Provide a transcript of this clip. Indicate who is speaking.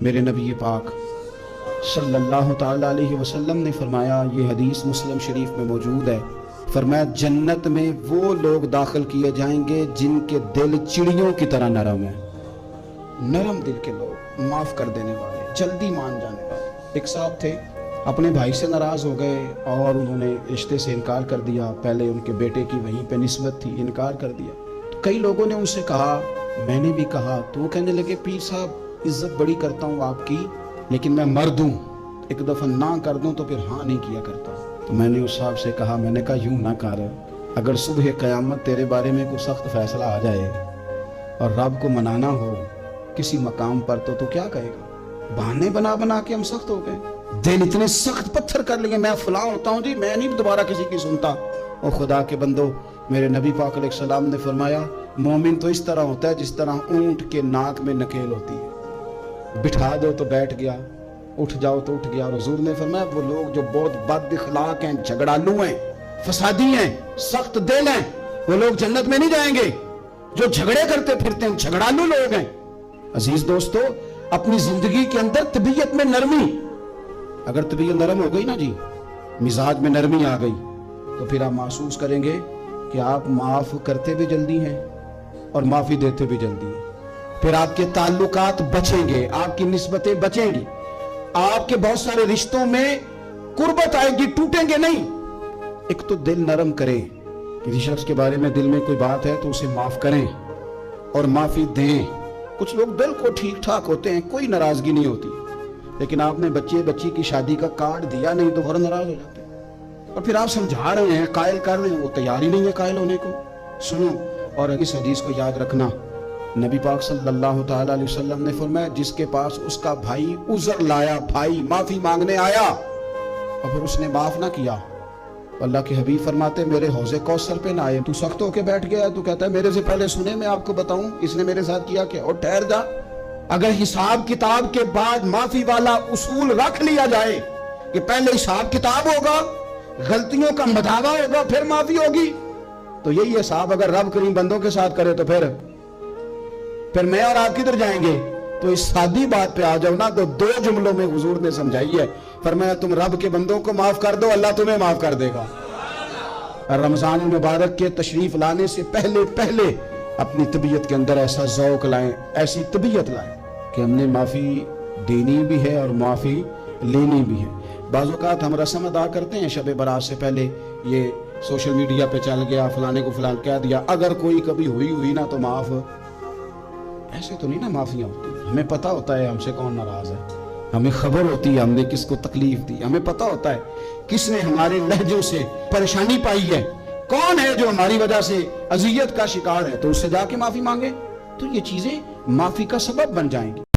Speaker 1: میرے نبی پاک صلی اللہ تعالی علیہ وسلم نے فرمایا، یہ حدیث مسلم شریف میں موجود ہے، فرمایا جنت میں وہ لوگ داخل کیے جائیں گے جن کے دل چڑیوں کی طرح نرم ہیں۔ نرم دل کے لوگ، معاف کر دینے والے، جلدی مان جانے والے۔ ایک صاحب تھے، اپنے بھائی سے ناراض ہو گئے اور انہوں نے رشتے سے انکار کر دیا۔ پہلے ان کے بیٹے کی وہیں پہ نسبت تھی، انکار کر دیا۔ تو کئی لوگوں نے ان سے کہا، میں نے بھی کہا، تو وہ کہنے لگے پیر صاحب عزت بڑی کرتا ہوں آپ کی، لیکن میں مرد ہوں، ایک دفعہ نہ کر دوں تو پھر ہاں نہیں کیا کرتا۔ تو میں نے اس صاحب سے کہا، میں نے کہا یوں نہ کر، اگر صبح قیامت تیرے بارے میں کوئی سخت فیصلہ آ جائے اور رب کو منانا ہو کسی مقام پر تو کیا کہے گا؟ بہانے بنا بنا کے ہم سخت ہو گئے، دل اتنے سخت پتھر کر لیے، میں فلاں ہوتا ہوں جی، میں نہیں دوبارہ کسی کی سنتا۔ اور خدا کے بندو، میرے نبی پاک علیہ السلام نے فرمایا، مومن تو اس طرح ہوتا ہے جس طرح اونٹ کے ناک میں نکیل ہوتی ہے، بٹھا دو تو بیٹھ گیا، اٹھ جاؤ تو اٹھ گیا۔ اور حضور نے فرمایا وہ لوگ جو بہت بد اخلاق ہیں، جھگڑالو ہیں، فسادی ہیں، سخت دل ہیں، وہ لوگ جنت میں نہیں جائیں گے۔ جو جھگڑے کرتے پھرتے ہیں، جھگڑالو لوگ ہیں۔ عزیز دوستو، اپنی زندگی کے اندر طبیعت میں نرمی، اگر طبیعت نرم ہو گئی نا جی، مزاج میں نرمی آ گئی، تو پھر آپ محسوس کریں گے کہ آپ معاف کرتے بھی جلدی ہیں اور معافی دیتے بھی جلدی ہیں۔ پھر آپ کے تعلقات بچیں گے، آپ کی نسبتیں بچیں گی، آپ کے بہت سارے رشتوں میں قربت آئے گی، ٹوٹیں گے نہیں۔ ایک تو دل نرم کریں، کسی شخص کے بارے میں دل میں کوئی بات ہے تو اسے معاف کریں اور معافی دیں۔ کچھ لوگ دل کو ٹھیک ٹھاک ہوتے ہیں، کوئی ناراضگی نہیں ہوتی، لیکن آپ نے بچی کی شادی کا کارڈ دیا نہیں تو فوراً ناراض ہو جاتے ہیں، اور پھر آپ سمجھا رہے ہیں، قائل کر رہے ہیں، وہ تیار ہی نہیں ہے قائل ہونے کو۔ سنو، اور اس حدیث کو یاد رکھنا، نبی پاک صلی اللہ تعالی علیہ وسلم نے فرمایا، جس کے پاس اس کا بھائی عذر لایا، بھائی معافی مانگنے آیا اور پھر اس نے معاف نہ کیا، اللہ کے حبیب فرماتے میرے حوض کوثر پہ نہ آئے۔ تو سخت ہو کے بیٹھ گیا، تو کہتا ہے میرے سے پہلے سنے، میں آپ کو بتاؤں اس نے میرے ساتھ کیا کیا، اور ٹھہر جا۔ اگر حساب کتاب کے بعد معافی والا اصول رکھ لیا جائے کہ پہلے حساب کتاب ہوگا، غلطیوں کا مداوع ہوگا، پھر معافی ہوگی، تو یہی حساب اگر رب کریم بندوں کے ساتھ کرے تو پھر میں اور آپ کدھر جائیں گے؟ تو اس سادی بات پہ آ جاؤ نا، تو دو جملوں میں حضور نے سمجھائی ہے، فرمایا تم رب کے بندوں کو معاف کر دو، اللہ تمہیں معاف کر دے گا۔ رمضان المبارک کے تشریف لانے سے پہلے اپنی طبیعت کے اندر ایسا ذوق لائیں، ایسی طبیعت لائیں کہ ہم نے معافی دینی بھی ہے اور معافی لینی بھی ہے۔ بعض اوقات ہم رسم ادا کرتے ہیں شب برات سے پہلے، یہ سوشل میڈیا پہ چل گیا، فلانے کو فلان کہہ دیا، اگر کوئی کبھی ہوئی نا تو معاف، ایسے تو نہیں نا معافیاں ہوتی۔ ہمیں پتہ ہوتا ہے ہم سے کون ناراض ہے، ہمیں خبر ہوتی ہے ہم نے کس کو تکلیف دی، ہمیں پتہ ہوتا ہے کس نے ہمارے لہجوں سے پریشانی پائی ہے، کون ہے جو ہماری وجہ سے اذیت کا شکار ہے، تو اس سے جا کے معافی مانگے، تو یہ چیزیں معافی کا سبب بن جائیں گی۔